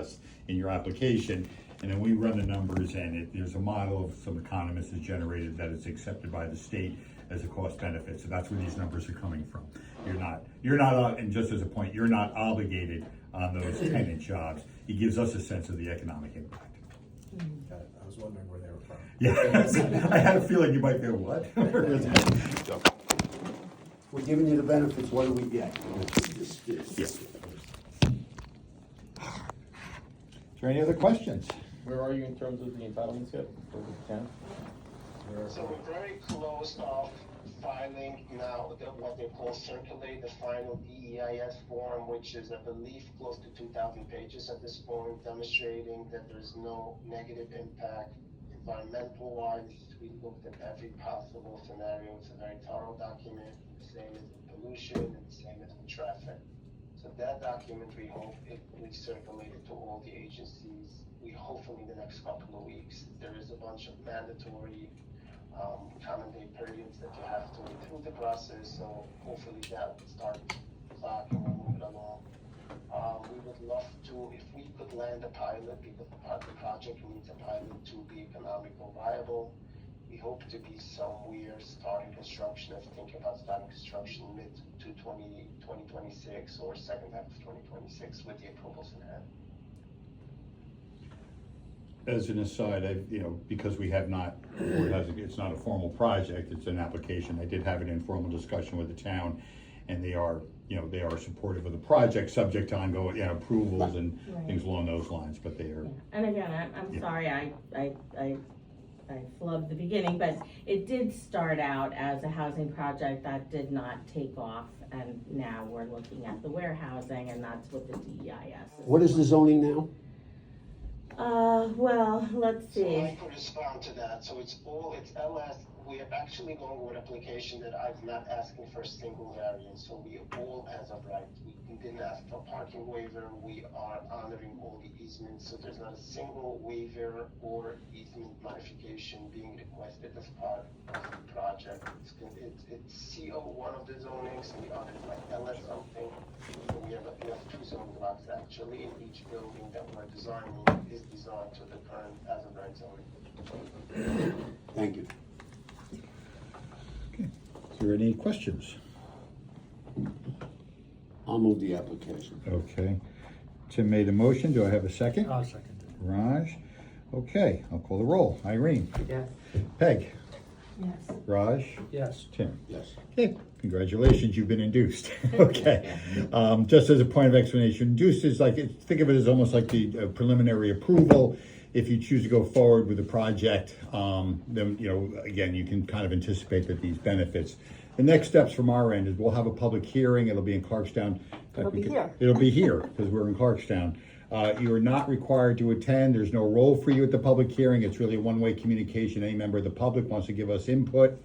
process in your application. And then we run the numbers, and there's a model of some economists has generated that it's accepted by the state as a cost benefit. So that's where these numbers are coming from. You're not, and just as a point, you're not obligated on those tenant jobs. It gives us a sense of the economic impact. I was wondering where they were from. Yeah, I had a feeling you might go, what? We're giving you the benefits, what do we get? Yeah. Is there any other questions? Where are you in terms of the entitlements yet for the town? So we're very close of filing now what they call circulate the final DEIS form, which is, I believe, close to 2,000 pages at this point, demonstrating that there's no negative impact environmental-wise. We looked at every possible scenario. It's a very thorough document, the same as the pollution and the same as the traffic. So that document, we hope it will be circulated to all the agencies. We hopefully in the next couple of weeks. There is a bunch of mandatory common day periods that you have to go through the process, so hopefully that will start the clock and we'll move it along. We would love to, if we could land a pilot, because the project needs a pilot to be economical viable. We hope to be somewhere starting construction, if thinking about starting construction mid to 2026 or second half of 2026 with the approvals in hand. As an aside, because we have not, it's not a formal project, it's an application. I did have an informal discussion with the town, and they are supportive of the project, subject to ongoing approvals and things along those lines. But they are. Yeah. And again, I'm sorry, I flubbed the beginning, but it did start out as a housing project that did not take off, and now we're looking at the warehousing, and that's what the DEIS is. What is the zoning now? Well, let's see. So I can respond to that. So it's LS. We are actually going with an application that I'm not asking for a single variance. So we all, as of right, we didn't ask for a parking waiver. We are honoring all the easements. So there's not a single waiver or easement modification being requested as part of the project. It's CO one of the zonings, and the other is like LS something. So we have two zoning blocks actually, and each building that we're designing is designed to the current as of right zoning. Thank you. Okay. Is there any questions? I'll move the application. Okay. Tim made a motion. Do I have a second? I'll second it. Raj. Okay, I'll call the roll. Irene. Yes. Peg. Yes. Raj. Yes. Tim. Yes. Okay, congratulations, you've been induced. Okay. Just as a point of explanation, induced is think of it as almost like the preliminary approval. If you choose to go forward with the project, then, again, you can kind of anticipate that these benefits. The next steps from our end is we'll have a public hearing. It'll be in Clarkstown. It'll be here. It'll be here because we're in Clarkstown. You are not required to attend. There's no role for you at the public hearing. It's really a one-way communication. Any member of the public wants to give us input,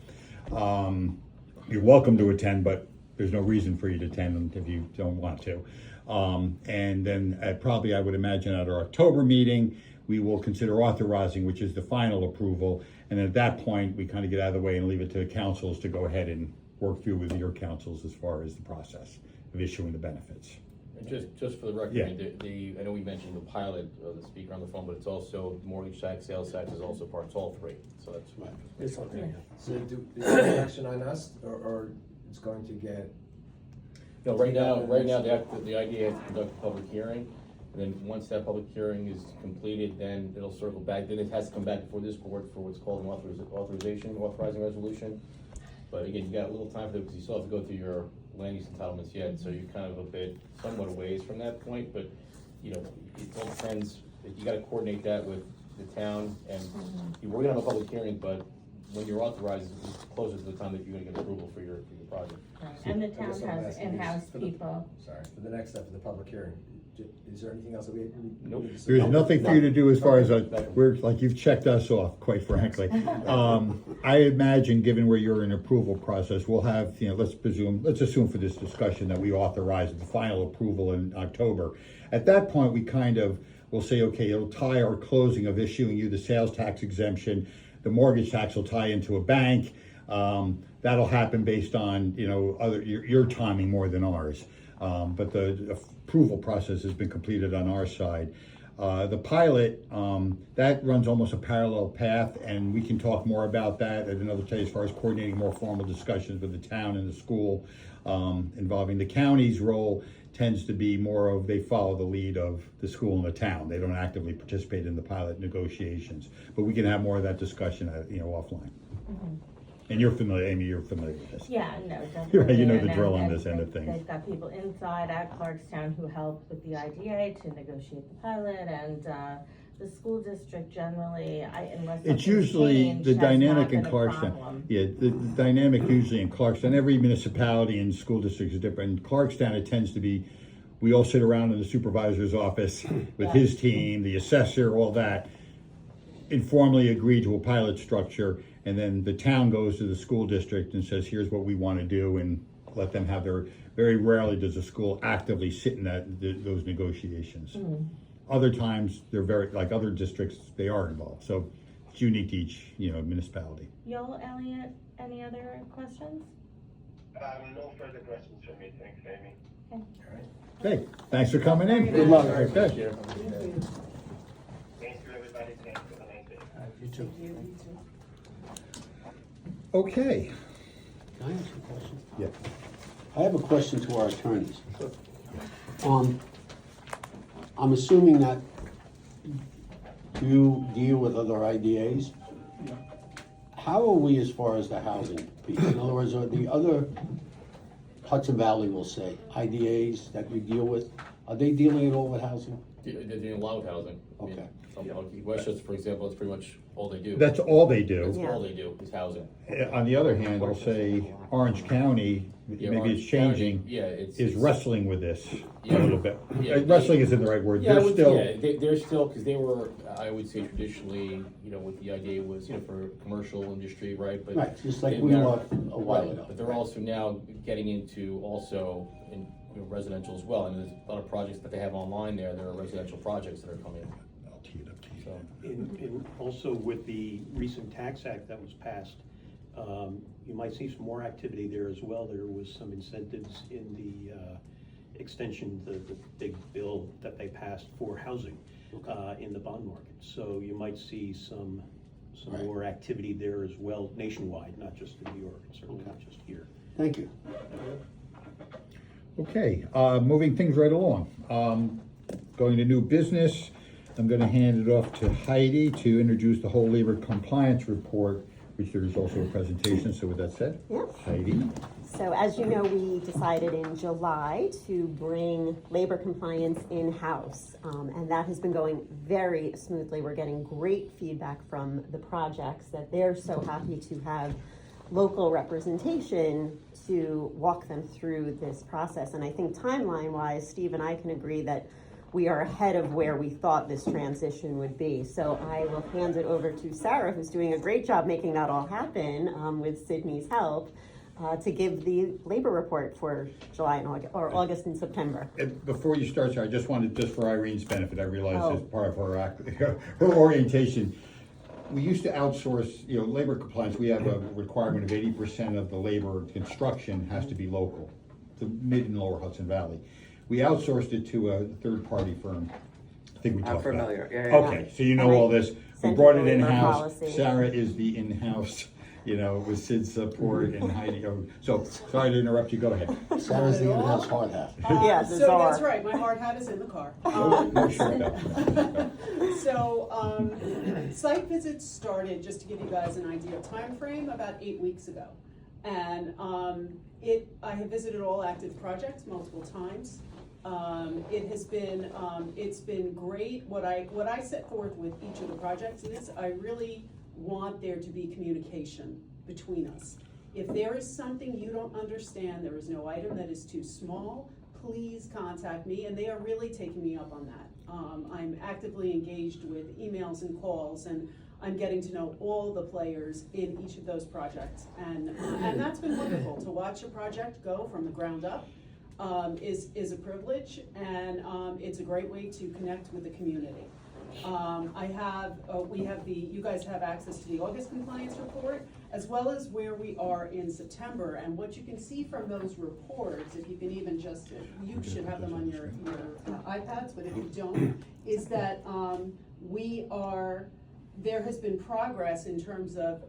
you're welcome to attend, but there's no reason for you to attend if you don't want to. And then probably, I would imagine, at our October meeting, we will consider authorizing, which is the final approval. And at that point, we kind of get out of the way and leave it to the councils to go ahead and work through with your councils as far as the process of issuing the benefits. And just for the record, Yeah. I know we mentioned the pilot, the speaker on the phone, but it's also mortgage tax, sales tax is also part. It's all three. So that's Right. It's okay. So is there action on us, or it's going to get? no. Right now, the idea is to conduct a public hearing, and then once that public hearing is completed, then it'll circle back. Then it has to come back before this board for what's called an authorizing resolution. But again, you got a little time for it because you still have to go through your land use entitlements yet, so you're kind of somewhat a ways from that point, but it all depends. You gotta coordinate that with the town, and we're gonna have a public hearing, but when you're authorized, it's closer to the time that you're gonna get approval for your project. Right. And the town guess I'm has asking in-house for the- people. Sorry, for the next step of the public hearing, is there anything else that we? Nope. need to say? There's nothing for you to do as far as we're like, you've checked us off, quite frankly. I imagine, given where you're in approval process, we'll have, let's assume for this discussion that we authorize the final approval in October. At that point, we kind of will say, okay, it'll tie our closing of issuing you the sales tax exemption. The mortgage tax will tie into a bank. That'll happen based on, your timing more than ours. But the approval process has been completed on our side. The pilot, that runs almost a parallel path, and we can talk more about that at another time as far as coordinating more formal discussions with the town and the school, involving the county's role tends to be more of, they follow the lead of the school and the town. They don't actively participate in the pilot negotiations, but we can have more of that discussion, offline. And you're familiar, Amy, you're familiar with this. Yeah, no, definitely. Right, you know the And drill on and this end of things. They've got people inside at Clarkstown who help with the IDA to negotiate the pilot, and the school district generally, unless It's something's usually changed, the has dynamic not in been a Clarkstown. problem. Yeah, the dynamic usually in Clarkstown, every municipality and school district is different. In Clarkstown, it tends to be, we all sit around in the supervisor's office with his team, the assessor, all that, informally agree to a pilot structure, and then the town goes to the school district and says, here's what we want to do, and let them have their, very rarely does the school actively sit in those negotiations. Other times, they're very, like other districts, they are involved, so it's unique to each, municipality. Joel, Elliot, any other questions? No further questions from me, thanks, Amy. Okay, thanks for coming in. Good luck. Okay. Thanks to everybody, thanks, have a nice day. You too. Okay. Can I ask you a question? Yeah. I have a question to our attorneys. I'm assuming that you deal with other IDAs. How are we as far as the housing piece? In other words, are the other Hudson Valley, we'll say, IDAs that you deal with, are they dealing at all with housing? They're doing a lot with housing. I mean, Okay. Westchester, for example, that's pretty much all they do. That's all they do. That's all they do, is housing. On the other hand, I'll say Orange County, Yeah, maybe Orange it's changing, County, yeah, it's wrestling with this Yeah. a little bit. Yeah. Wrestling isn't the right word. Yeah, They're still, they're still, because they were, I would say traditionally, what the idea was, for commercial industry, right? But Right, just like they've we now- were a while right, ago. But they're also now getting into also in residential as well, and there's a lot of projects that they have online there. There are residential projects that are coming in. I'll tee it up to you. So, In also with the recent tax act that was passed, you might see some more activity there as well. There was some incentives in the extension, the big bill that they passed for housing in the bond market. So you might see some Right. more activity there as well, nationwide, not just in New York, and certainly not just here. Thank you. Okay, moving things right along. Going to new business, I'm gonna hand it off to Heidi to introduce the whole labor compliance report, which there is also a presentation, so with that said, Yeah. Heidi. So as you know, we decided in July to bring labor compliance in-house, and that has been going very smoothly. We're getting great feedback from the projects that they're so happy to have local representation to walk them through this process. And I think timeline-wise, Steve and I can agree that we are ahead of where we thought this transition would be. So I will hand it over to Sarah, who's doing a great job making that all happen with Sydney's help, to give the labor report for July and August, or August and September. And before you start, Sarah, I just wanted, just for Irene's benefit, I realize Oh. as part of her her orientation, we used to outsource, labor compliance, we have a requirement of 80% of the labor construction has to be local, the mid and lower Hudson Valley. We outsourced it to a third-party firm. I think we talked about it. I'm familiar, yeah. Okay, so you know all this. We Sent brought it it over in-house. policy. Sarah is the in-house, with Sid's support and Heidi. So, sorry to interrupt you, go ahead. Sarah's the in-house hard hat. Yeah, So bizarre. that's right, my hard hat is in the car. No shortcut. So, site visits started, just to give you guys an idea of time frame, about 8 weeks ago. And I have visited all active projects multiple times. It has been, it's been great. What I set forth with each of the projects is I really want there to be communication between us. If there is something you don't understand, there is no item that is too small, please contact me, and they are really taking me up on that. I'm actively engaged with emails and calls, and I'm getting to know all the players in each of those projects. And that's been wonderful. To watch a project go from the ground up is a privilege, and it's a great way to connect with the community. you guys have access to the August compliance report, as well as where we are in September. And what you can see from those reports, if you can even just, you should have them on your iPads, but if you don't, is that there has been progress in terms of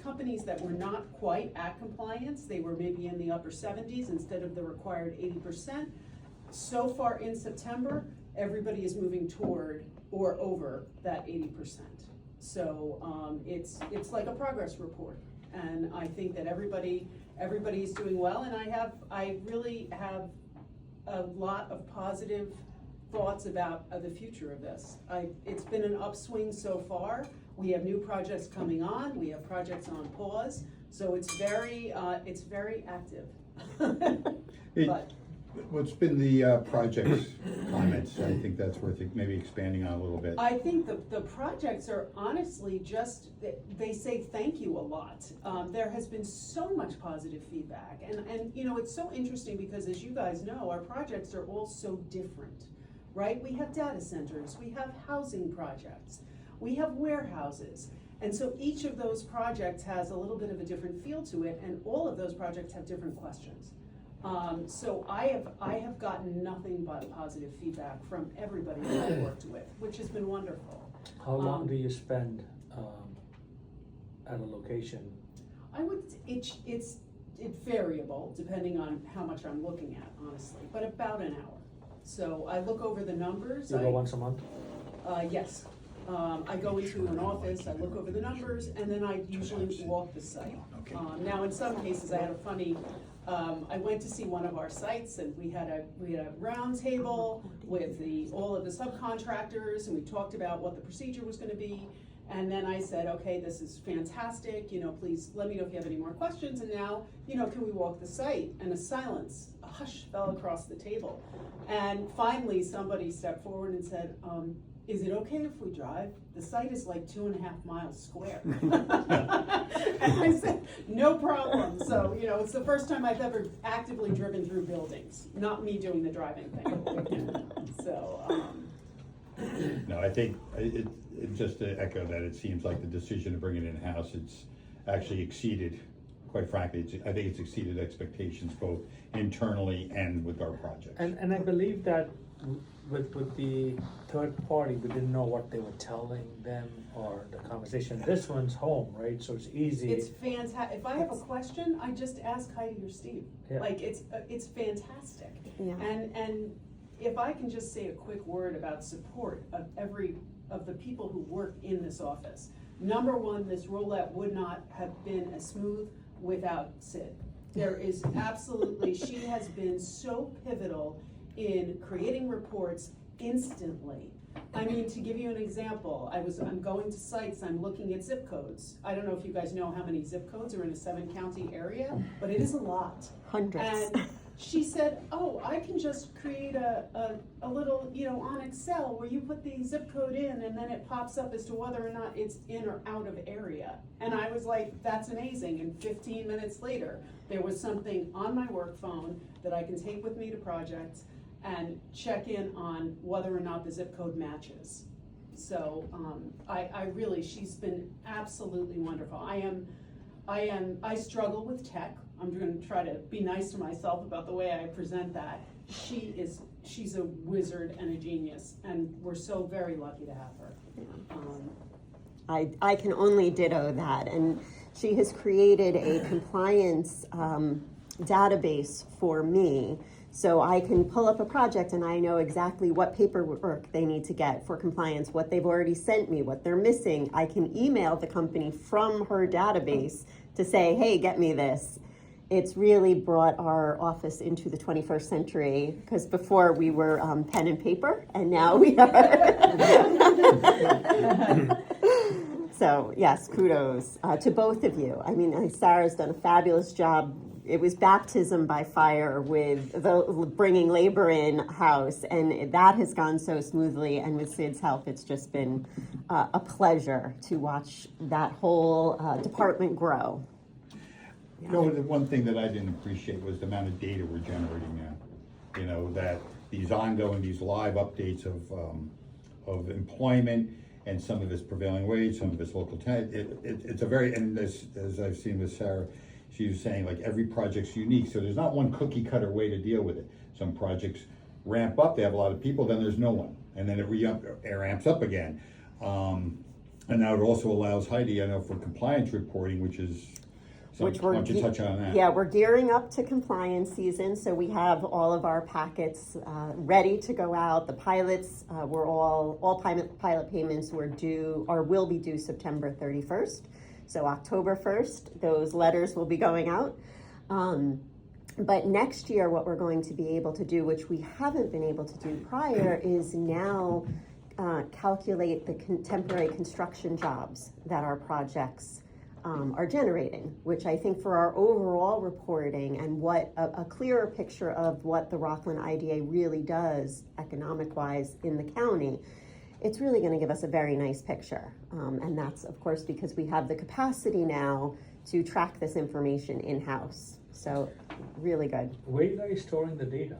companies that were not quite at compliance. They were maybe in the upper 70s instead of the required 80%. So far in September, everybody is moving toward or over that 80%. So it's like a progress report, and I think that everybody is doing well. And I really have a lot of positive thoughts about the future of this. It's been an upswing so far. We have new projects coming on. We have projects on pause. So it's very active. But What's been the project's comments? I think that's worth maybe expanding on a little bit. I think the projects are honestly just, they say thank you a lot. There has been so much positive feedback. And you know, it's so interesting because, as you guys know, our projects are all so different, right? We have data centers, we have housing projects, we have warehouses. And so each of those projects has a little bit of a different feel to it, and all of those projects have different questions. So I have gotten nothing but positive feedback from everybody that I've worked with, which has been wonderful. How long do you spend at a location? It's variable depending on how much I'm looking at, honestly, but about an hour. So I look over the numbers. You go once a month? Yes. I go into an office, I look over the numbers, and then I usually walk the site. Now, in some cases, I had a funny, I went to see one of our sites, and we had a round table with all of the subcontractors, and we talked about what the procedure was gonna be. And then I said, okay, this is fantastic, you know, please let me know if you have any more questions. And now, you know, can we walk the site? And a hush fell across the table. And finally, somebody stepped forward and said, is it okay if we drive? The site is like 2.5 miles square. And I said, no problem. So, you know, it's the first time I've ever actively driven through buildings, not me doing the driving thing. So, No, I think just to echo that, it seems like the decision to bring it in-house, it's actually exceeded, quite frankly, I think it's exceeded expectations both internally and with our projects. And I believe that with the third party, we didn't know what they were telling them or the conversation. This one's home, right? So it's easy. it's fantastic. If I have a question, I just ask Heidi or Steve. Yeah. Like, it's fantastic. Yeah. And if I can just say a quick word about support of the people who work in this office. Number one, this rollout would not have been as smooth without Sid. There is absolutely, she has been so pivotal in creating reports instantly. I mean, to give you an example, I'm going to sites, I'm looking at zip codes. I don't know if you guys know how many zip codes are in a 7-county area, but it is a lot. Hundreds. And she said, oh, I can just create a little, you know, on Excel where you put the zip code in and then it pops up as to whether or not it's in or out of area. And I was like, that's amazing. And 15 minutes later, there was something on my work phone that I can take with me to projects and check in on whether or not the zip code matches. So she's been absolutely wonderful. I struggle with tech. I'm gonna try to be nice to myself about the way I present that. She's a wizard and a genius, and we're so very lucky to have her. I can only ditto that, and she has created a compliance database for me, so I can pull up a project and I know exactly what paperwork they need to get for compliance, what they've already sent me, what they're missing. I can email the company from her database to say, hey, get me this. It's really brought our office into the 21st century, because before we were pen and paper, and now we are. So yes, kudos to both of you. I mean, Sarah's done a fabulous job. It was baptism by fire with the bringing labor in-house, and that has gone so smoothly. And with Sid's help, it's just been a pleasure to watch that whole department grow. You know, the one thing that I didn't appreciate was the amount of data we're generating now. You know, that these live updates of of employment, and some of it's prevailing wage, some of it's local tenant. It's a very, and as I've seen with Sarah, she was saying, like, every project's unique, so there's not one cookie cutter way to deal with it. Some projects ramp up, they have a lot of people, then there's no one, and then it ramps up again. And now it also allows Heidi, I know, for compliance reporting, which is, so why don't you touch on that? Yeah, we're gearing up to compliance season, so we have all of our packets ready to go out. The pilots, were all pilot payments were due, or will be due September 31st. So October 1st, those letters will be going out. But next year, what we're going to be able to do, which we haven't been able to do prior, is now calculate the temporary construction jobs that our projects are generating, which I think for our overall reporting and what a clearer picture of what the Rockland IDA really does economic-wise in the county, it's really going to give us a very nice picture. And that's, of course, because we have the capacity now to track this information in-house. So really good. Where are you guys storing the data?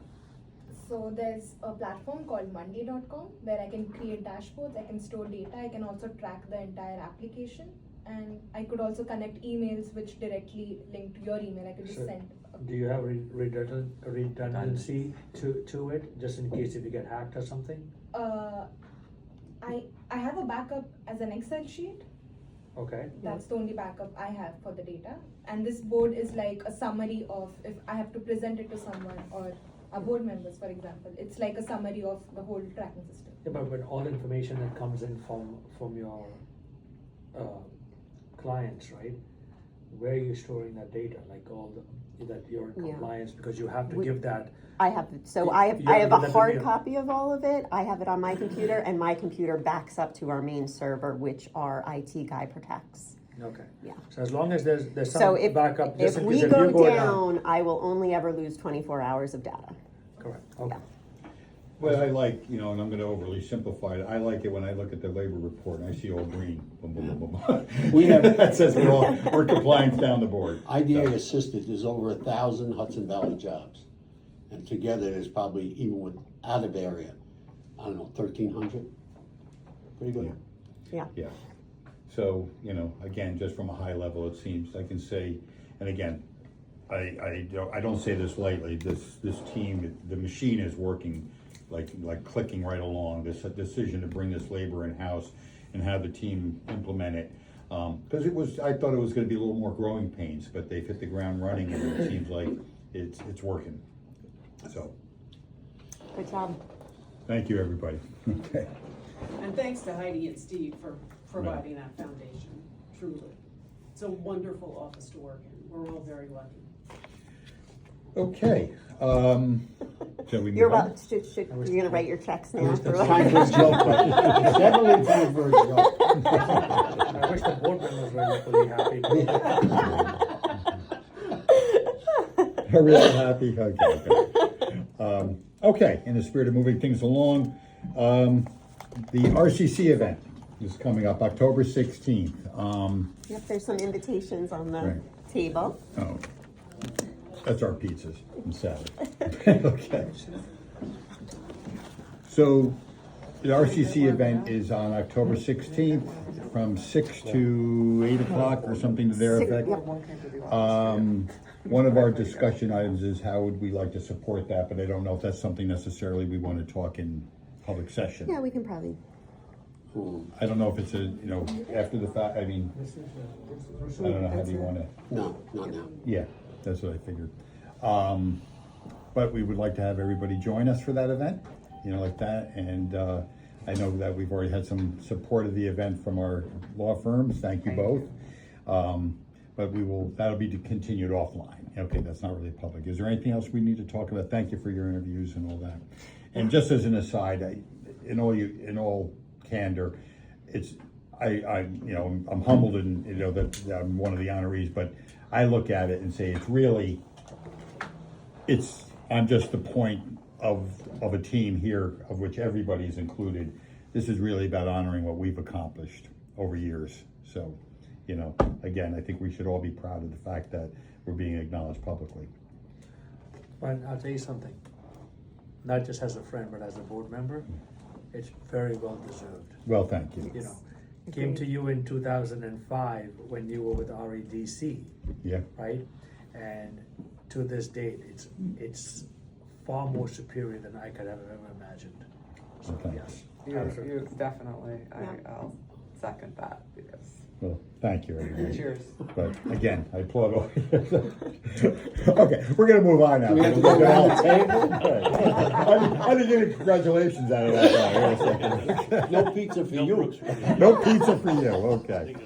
So there's a platform called Monday.com where I can create dashboards, I can store data, I can also track the entire application, and I could also connect emails which directly link to your email. I could just send. Do you have redundancy to it, just in case if you get hacked or something? I have a backup as an Excel sheet. Okay. That's the only backup I have for the data. And this board is like a summary of if I have to present it to someone or our board members, for example. It's like a summary of the whole tracking system. Yeah, but all information that comes in from your clients, right? Where are you storing that data? Like that you're in compliance, because you have to give that. I have a hard copy of all of it. I have it on my computer, and my computer backs up to our main server, which our IT guy protects. Okay. Yeah. So as long as there's So some if backup, just in we case if go you go down, I will only ever lose 24 hours of data. Correct. Okay. Well, I like, and I'm gonna overly simplify it, I like it when I look at the labor report and I see all green, boom, boom, boom, boom. We have- That says we're compliance down the board. IDA assisted, there's over 1,000 Hudson Valley jobs. And together, there's probably, even with out of area, I don't know, 1,300? Pretty good. Yeah. So, again, just from a high level, it seems, I can say, and again, I don't say this lightly, this team, the machine is working like clicking right along. This decision to bring this labor in-house and have the team implement it. Because I thought it was gonna be a little more growing pains, but they've hit the ground running and it seems like it's working. So, Good job. thank you, everybody. Okay. And thanks to Heidi and Steve for providing that foundation, truly. It's a wonderful office to work in. We're all very lucky. Okay, shall we You're move on? about you're gonna write your checks now. It's time for a joke, but it's definitely time for a joke. I wish the board members were equally happy. Are we all happy? Okay. Okay, in the spirit of moving things along, the RCC event is coming up October 16th. Yep, there's some invitations on the Right. table. Oh, that's our pizzas and salad. Okay. So the RCC event is on October 16th from 6 to 8 o'clock or something to their effect. One of our discussion items is how would we like to support that, but I don't know if that's something necessarily we want to talk in public session. Yeah, we can probably. I don't know if it's after the fact, I mean, I don't know, how do you want to? No, not now. Yeah, that's what I figured. But we would like to have everybody join us for that event, like that. And I know that we've already had some support of the event from our law firms. Thank you both. But that'll be continued offline. Okay, that's not really public. Is there anything else we need to talk about? Thank you for your interviews and all that. And just as an aside, in all candor, I'm humbled and that I'm one of the honorees, but I look at it and say I'm just the point of a team here of which everybody is included. This is really about honoring what we've accomplished over years. So, again, I think we should all be proud of the fact that we're being acknowledged publicly. But I'll tell you something, not just as a friend, but as a board member, it's very well deserved, Well, thank you. you know. Came to you in 2005 when you were with REDC, Yeah, right? And to this date, it's far more superior than I could have ever imagined. So, Okay. yes. You definitely, Yeah. I'll second that because, well, thank you, everybody. cheers. But again, I applaud all. Okay, we're gonna move on now. Do we have to go around the table? I didn't get any congratulations out of that guy. Wait a second. No pizza for you. No pizza for you, okay.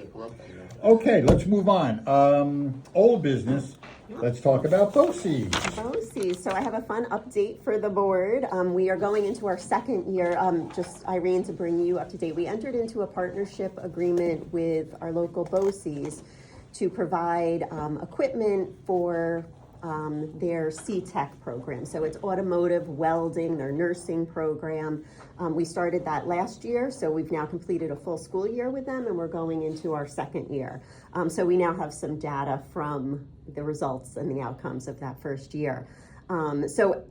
Okay, let's move on. Old business, let's talk about BOCES. BOCES. So I have a fun update for the board. We are going into our second year. Just Irene, to bring you up to date, we entered into a partnership agreement with our local BOCES to provide equipment for their C-Tech program. So it's automotive welding, their nursing program. We started that last year, so we've now completed a full school year with them, and we're going into our second year. So we now have some data from the results and the outcomes of that first year. So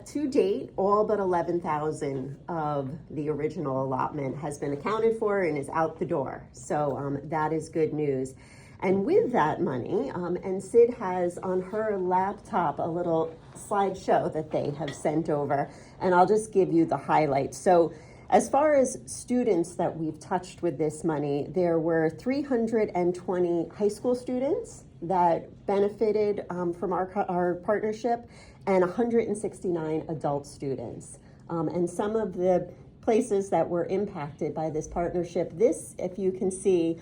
to date, all but 11,000 of the original allotment has been accounted for and is out the door. So that is good news. And with that money, and Sid has on her laptop a little slideshow that they have sent over, and I'll just give you the highlights. So as far as students that we've touched with this money, there were 320 high school students that benefited from our partnership, and 169 adult students. And some of the places that were impacted by this partnership, this, if you can see,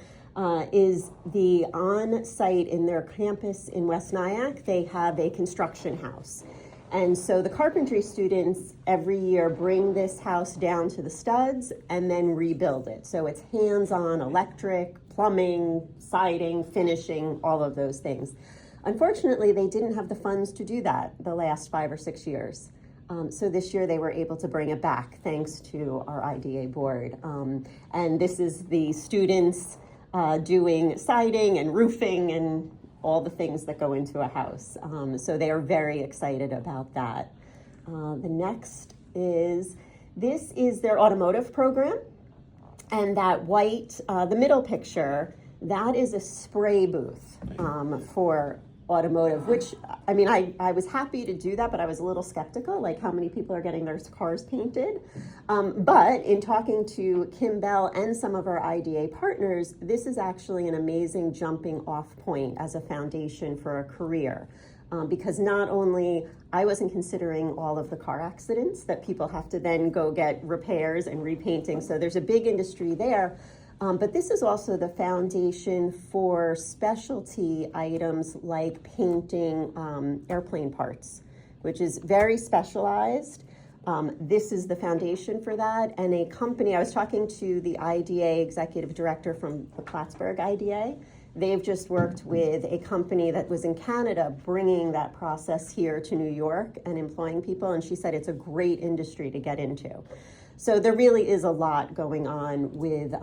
is the on-site in their campus in West Nyack. They have a construction house. And so the carpentry students every year bring this house down to the studs and then rebuild it. So it's hands-on electric, plumbing, siding, finishing, all of those things. Unfortunately, they didn't have the funds to do that the last 5 or 6 years. So this year they were able to bring it back thanks to our IDA board. And this is the students doing siding and roofing and all the things that go into a house. So they are very excited about that. The next is, this is their automotive program. And that white, the middle picture, that is a spray booth for automotive, which, I mean, I was happy to do that, but I was a little skeptical, like how many people are getting their cars painted. But in talking to Kim Bell and some of our IDA partners, this is actually an amazing jumping off point as a foundation for a career. Because not only I wasn't considering all of the car accidents that people have to then go get repairs and repainting, so there's a big industry there. But this is also the foundation for specialty items like painting airplane parts, which is very specialized. This is the foundation for that. And a company, I was talking to the IDA executive director from the Plattsburgh IDA. They've just worked with a company that was in Canada bringing that process here to New York and employing people. And she said it's a great industry to get into. So there really is a lot going on with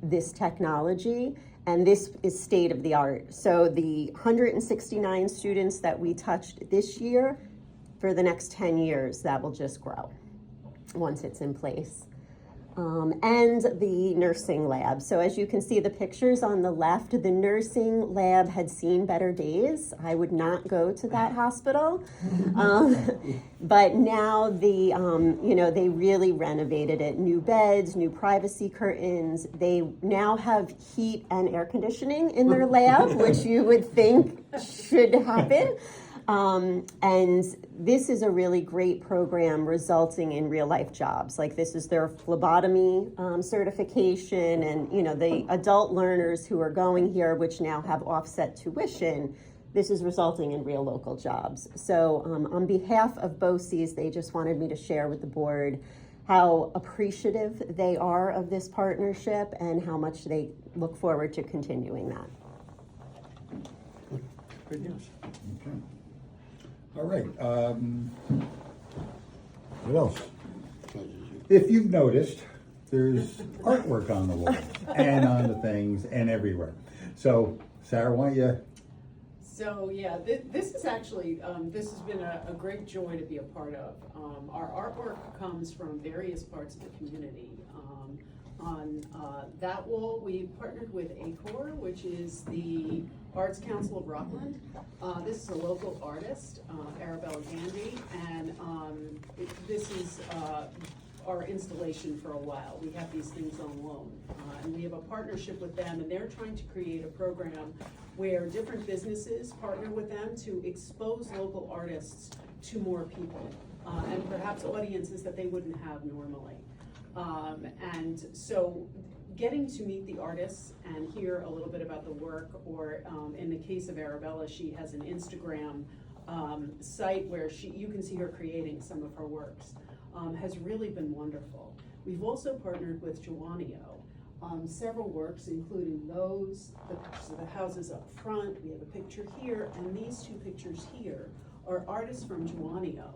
this technology, and this is state of the art. So the 169 students that we touched this year, for the next 10 years, that will just grow once it's in place. And the nursing lab. So as you can see the pictures on the left, the nursing lab had seen better days. I would not go to that hospital. But now they really renovated it. New beds, new privacy curtains. They now have heat and air conditioning in their lab, which you would think should happen. And this is a really great program resulting in real life jobs. Like this is their phlebotomy certification, and the adult learners who are going here, which now have offset tuition, this is resulting in real local jobs. So on behalf of BOCES, they just wanted me to share with the board how appreciative they are of this partnership and how much they look forward to continuing that. Good news. Okay. All right. What else? If you've noticed, there's artwork on the wall and on the things and everywhere. So, Sarah, why don't you So, yeah, this is actually, this has been a great joy to be a part of. Our artwork comes from various parts of the community. On that wall, we partnered with ACOR, which is the Arts Council of Rockland. This is a local artist, Arabella Gandy, and this is our installation for a while. We have these things on loan, and we have a partnership with them, and they're trying to create a program where different businesses partner with them to expose local artists to more people, and perhaps audiences that they wouldn't have normally. And so getting to meet the artists and hear a little bit about the work, or in the case of Arabella, she has an Instagram site where you can see her creating some of her works, has really been wonderful. We've also partnered with Juanio. Several works, including those, the houses up front, we have a picture here, and these two pictures here are artists from Juanio.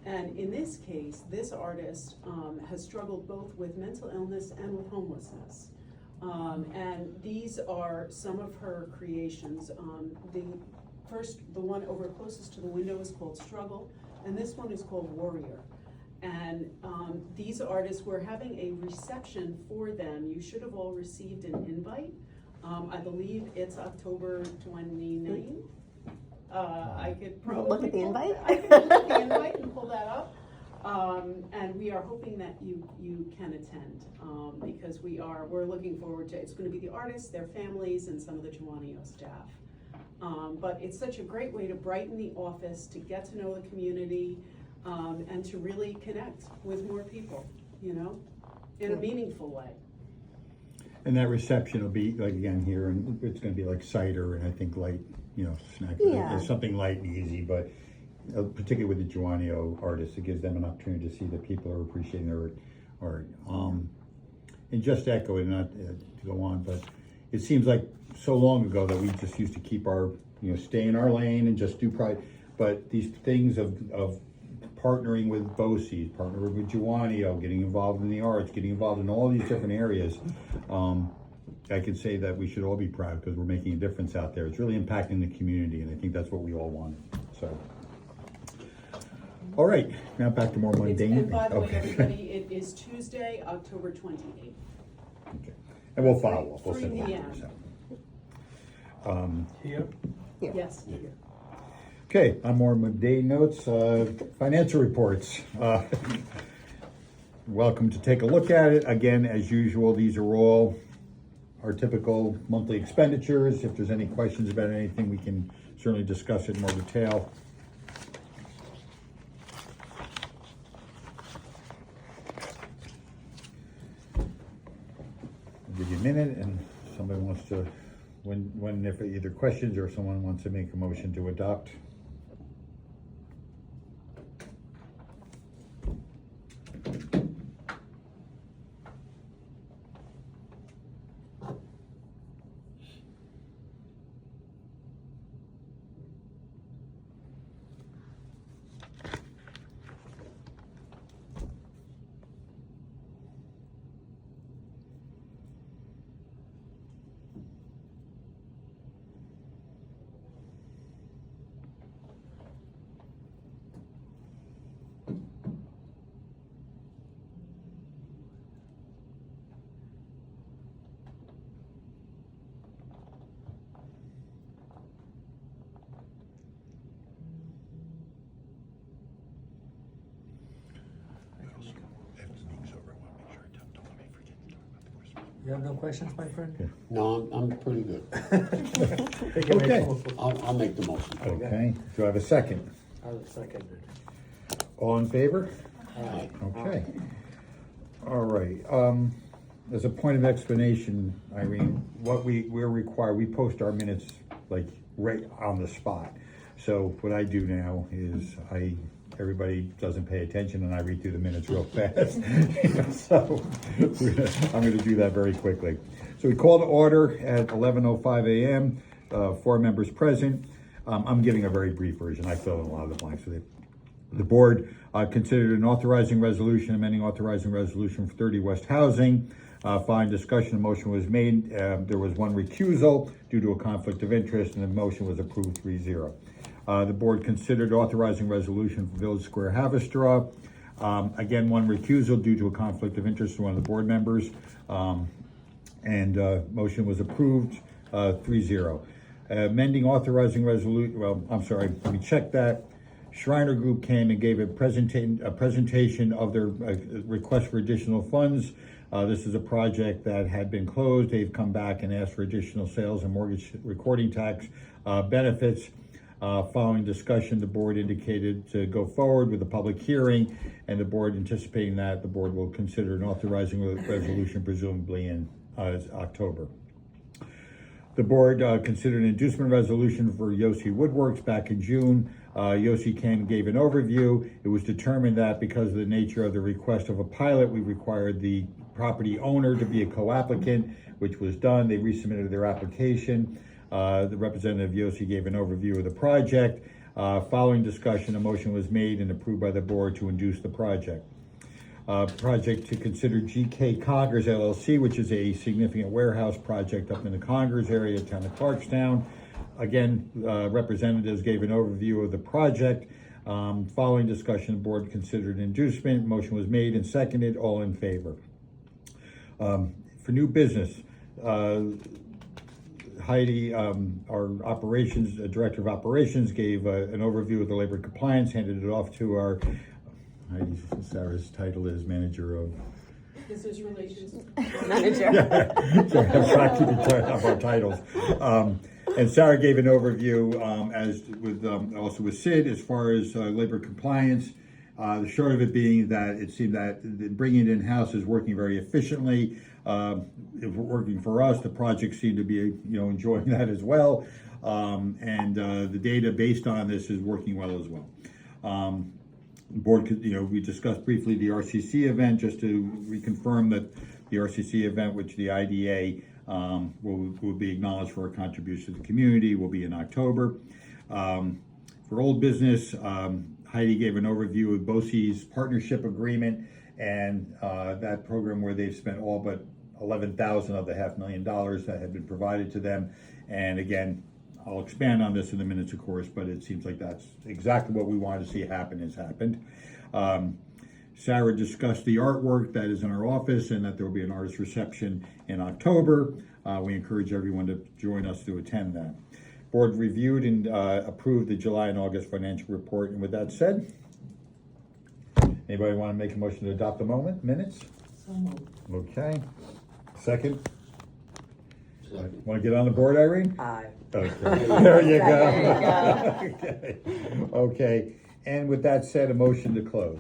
And in this case, this artist has struggled both with mental illness and with homelessness. And these are some of her creations. The one over closest to the window is called Struggle, and this one is called Warrior. And these artists, we're having a reception for them. You should have all received an invite. I believe it's October 29th. I could probably look at the invite. I can look at the invite and pull that up. And we are hoping that you can attend, because we're looking forward to, it's going to be the artists, their families, and some of the Juanio staff. But it's such a great way to brighten the office, to get to know the community, and to really connect with more people, in a meaningful way. And that reception will be like, again, here, and it's gonna be like cider and I think light, snack. Yeah. Something light and easy, but particularly with the Juanio artists, it gives them an opportunity to see that people are appreciating their art. And just to echo it, not to go on, but it seems like so long ago that we just used to keep our, stay in our lane and just do pride. But these things of partnering with BOCES, partnering with Juanio, getting involved in the arts, getting involved in all these different areas, I could say that we should all be proud because we're making a difference out there. It's really impacting the community, and I think that's what we all want. So, all right, now back to more mundane. And by the way, everybody, it is Tuesday, October 28th. Okay. And we'll follow up. We'll 3 send it p.m. out. Here? Yes. Okay, on more mundane notes, financial reports. Welcome to take a look at it. Again, as usual, these are all our typical monthly expenditures. If there's any questions about anything, we can certainly discuss it in more detail. I'll give you a minute, and somebody wants to, if either questions or someone wants to make a motion to adopt. You have no questions, my friend? No, I'm pretty good. Okay. I'll make the motion. Okay, do I have a second? I'll second it. All in favor? Aye. Okay. All right, as a point of explanation, Irene, what we're required, we post our minutes like right on the spot. So what I do now is everybody doesn't pay attention and I read through the minutes real fast. So I'm gonna do that very quickly. So we call to order at 11:05 a.m., 4 members present. I'm giving a very brief version. I filled in a lot of the blanks with it. The board considered an authorizing resolution, amending authorizing resolution for 30 West Housing Following discussion, a motion was made. There was one recusal due to a conflict of interest, and the motion was approved 3-0. The board considered authorizing resolution for Village Square Haverstraw. Again, one recusal due to a conflict of interest to one of the board members, and motion was approved 3-0. Amending authorizing resolution, well, I'm sorry, let me check that. Shriner Group came and gave a presentation of their request for additional funds. This is a project that had been closed. They've come back and asked for additional sales and mortgage recording tax benefits. Following discussion, the board indicated to go forward with a public hearing, and the board anticipating that the board will consider an authorizing resolution presumably in October. The board considered an inducement resolution for Yossi Woodworks back in June. Yossi came and gave an overview. It was determined that because of the nature of the request of a pilot, we required the property owner to be a co-applicant, which was done. They resubmitted their application. The representative Yossi gave an overview of the project. Following discussion, a motion was made and approved by the board to induce the project. Project to consider GK Congers LLC, which is a significant warehouse project up in the Congers area, town of Clarkstown. Again, representatives gave an overview of the project. Following discussion, the board considered inducement. Motion was made and seconded. All in favor. For new business, Heidi, our operations director of operations, gave an overview of the labor compliance, handed it off to our Sarah's title is manager of Business relations. Manager. Sorry, I'm trying to keep track of our titles. And Sarah gave an overview, as with also with Sid, as far as labor compliance. The short of it being that it seemed that bringing it in-house is working very efficiently. If working for us, the project seemed to be, enjoying that as well. And the data based on this is working well as well. Board, we discussed briefly the RCC event, just to reconfirm that the RCC event, which the IDA will be acknowledged for a contribution to the community, will be in October. For old business, Heidi gave an overview of BOCES partnership agreement and that program where they've spent all but $11,000 of the $500,000 that had been provided to them. And again, I'll expand on this in the minutes, of course, but it seems like that's exactly what we wanted to see happen has happened. Sarah discussed the artwork that is in our office and that there will be an artist reception in October. We encourage everyone to join us to attend that. Board reviewed and approved the July and August financial report. And with that said, anybody want to make a motion to adopt the minutes? Okay. Second? Want to get on the board, Irene? Aye. Okay. There you go. There you Okay. Okay. And with that said, a motion to close.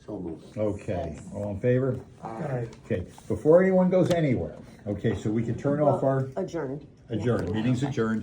So moved. Okay. All in favor? Aye. Okay. Before anyone goes anywhere, okay, so we can turn off our Adjourn. adjourn. Meeting's adjourned.